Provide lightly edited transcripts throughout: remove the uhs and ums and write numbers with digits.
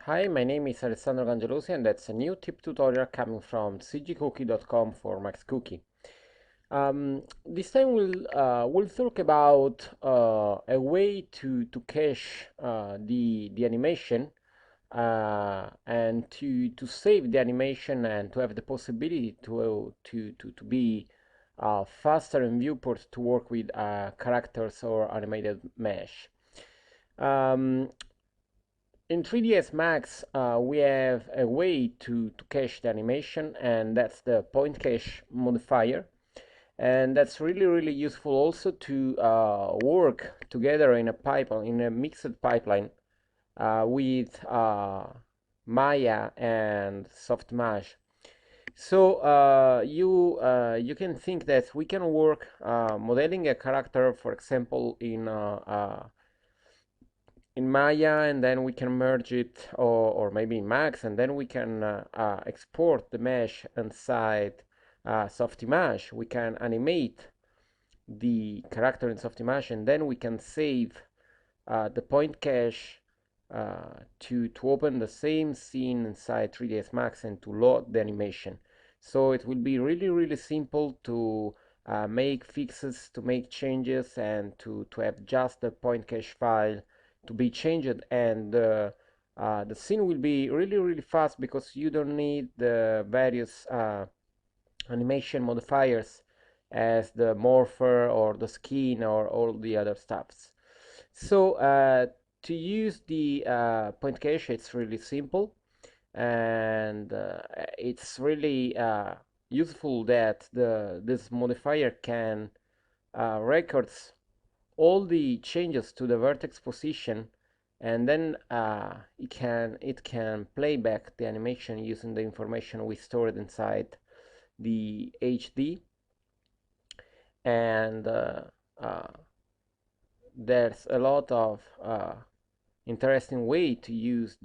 Hi, my name is Alessandro Gangelosi and that's a new tip tutorial coming from cgcookie.com for Max Cookie. This time we'll talk about a way to cache the animation and to save the animation and to have the possibility to be faster in viewport to work with characters or animated mesh. Um, in 3ds Max, we have a way to cache the animation, and that's the point cache modifier. And that's really useful also to work together in a pipeline, in a mixed pipeline with Maya and Softmash. So you can think that we can work modeling a character, for example, in Maya, and then we can merge it, or maybe in Max, and then we can export the mesh inside Softimage. We can animate the character in Softimage, and then we can save the point cache to open the same scene inside 3ds Max and to load the animation. So it will be really simple to make fixes, to make changes, and to have just the point cache file to be changed, and the scene will be really fast because you don't need the various animation modifiers as the morpher or the skin or all the other stuffs. So to use the point cache, it's really simple, and it's really useful that this modifier can records all the changes to the vertex position, and then it can play back the animation using the information we stored inside the HD. And uh, there's a lot of interesting way to use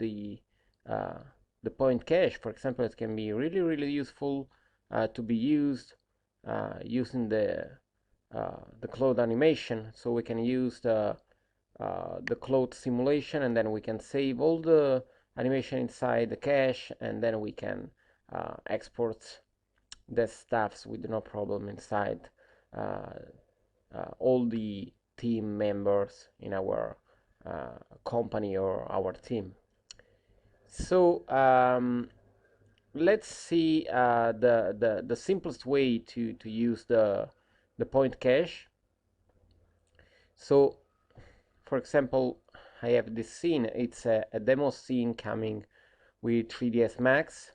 uh, the point cache. For example, it can be really useful to be used using the cloud animation. So we can use the cloud simulation, and then we can save all the animation inside the cache, and then we can export the stuffs with no problem inside uh, all the team members in our company or our team. So let's see the simplest way to use the point cache. So for example, I have this scene. It's a demo scene coming with 3ds Max.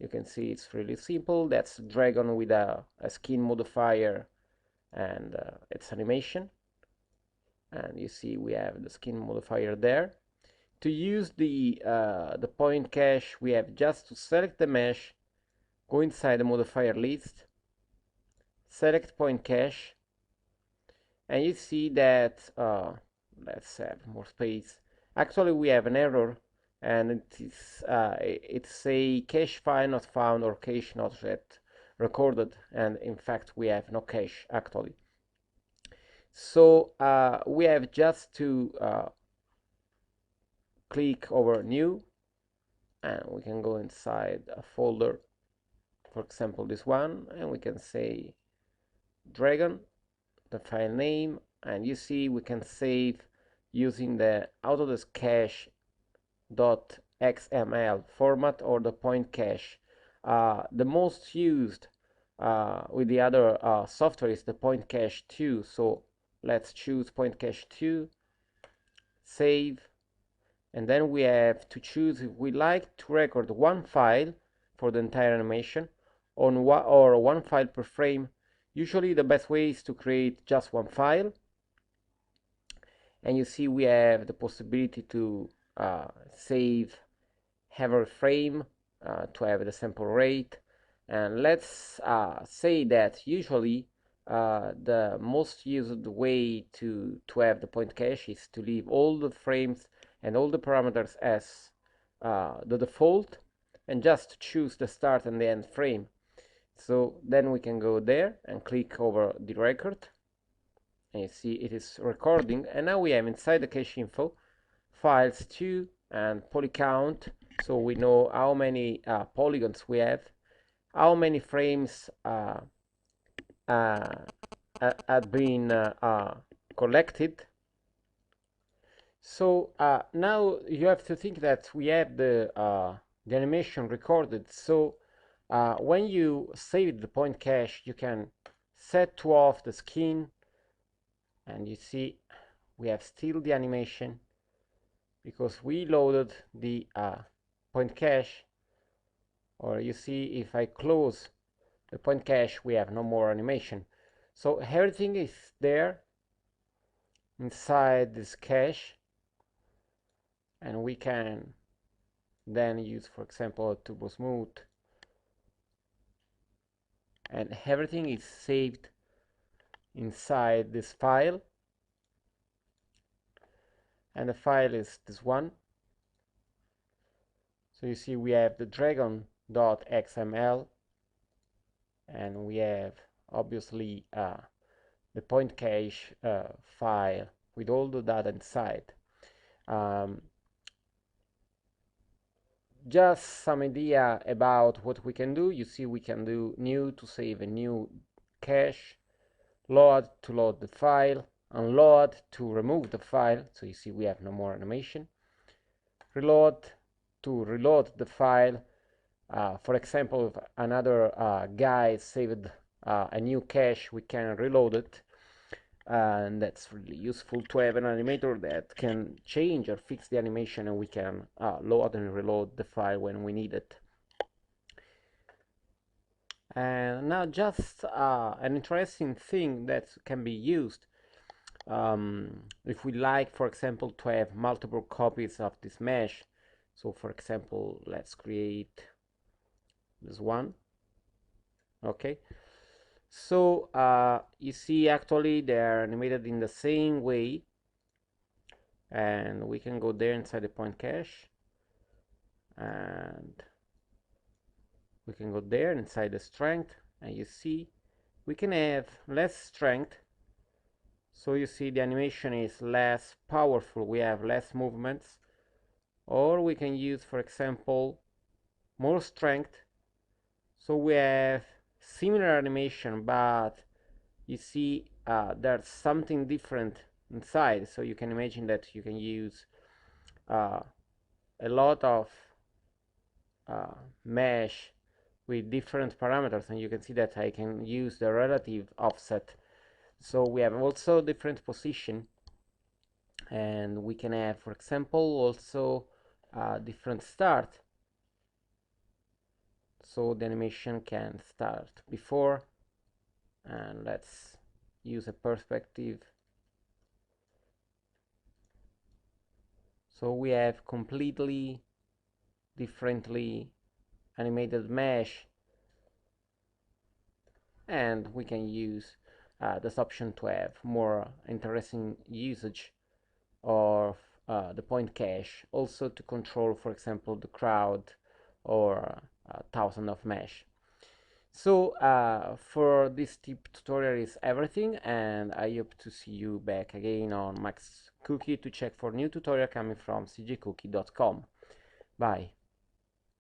You can see it's really simple. That's dragon with a skin modifier and its animation. And you see we have the skin modifier there. To use the point cache, we have just to select the mesh, go inside the modifier list, select point cache, and you see that let's have more space. Actually, we have an error, and it's a cache file not found or cache not yet recorded, and in fact we have no cache actually. So we have just to click over new, and we can go inside a folder, for example this one, and we can say dragon, the file name, and you see we can save using the Autodesk cache .xml format or the point cache. The most used with the other software is the point cache 2, so let's choose point cache 2, save, and then we have to choose if we like to record one file for the entire animation or one file per frame. Usually the best way is to create just one file, and you see we have the possibility to save every frame to have the sample rate. And let's say that usually the most used way to have the point cache is to leave all the frames and all the parameters as the default, and just choose the start and the end frame. So then we can go there and click over the record, and you see it is recording, and now we have inside the cache info files 2 and poly count, so we know how many polygons we how many frames had been collected. So now you have to think that we have the animation recorded. So when you save the point cache, you can set to off the skin, and you see we have still the animation because we loaded the point cache. Or you see, if I close the point cache, we have no more animation. So everything is there inside this cache, and we can then use, for example, turbo smooth, and everything is saved inside this file, and the file is this one. So you see we have the dragon.xml, and we have obviously the point cache file with all the data inside. Just some idea about what we can do. You see we can do new to save a new cache, load to load the file, unload to remove the file. So you see we have no more animation. Reload to reload the file. For example, if another guy saved a new cache, we can reload it. And that's really useful to have an animator that can change or fix the animation, and we can load and reload the file when we need it. And now just an interesting thing that can be used if we like, for example, to have multiple copies of this mesh. So for example, let's create this one. Okay, so you see actually they're animated in the same way, and we can go there inside the point cache, and we can go there inside the strength, and you see we can have less strength, so you see the animation is less powerful, we have less movements. Or we can use, for example, more strength, so we have similar animation, but you see there's something different inside. So you can imagine that you can use a lot of mesh with different parameters, and you can see that I can use the relative offset. So we have also different position, and we can have, for example, also different start. So the animation can start before, and let's use a perspective. So we have completely differently animated mesh, and we can use this option to have more interesting usage of the point cache, also to control, for example, the crowd or 1,000 of mesh. So for this tip tutorial is everything, and I hope to see you back again on Max Cookie to check for new tutorial coming from cjcookie.com. Bye.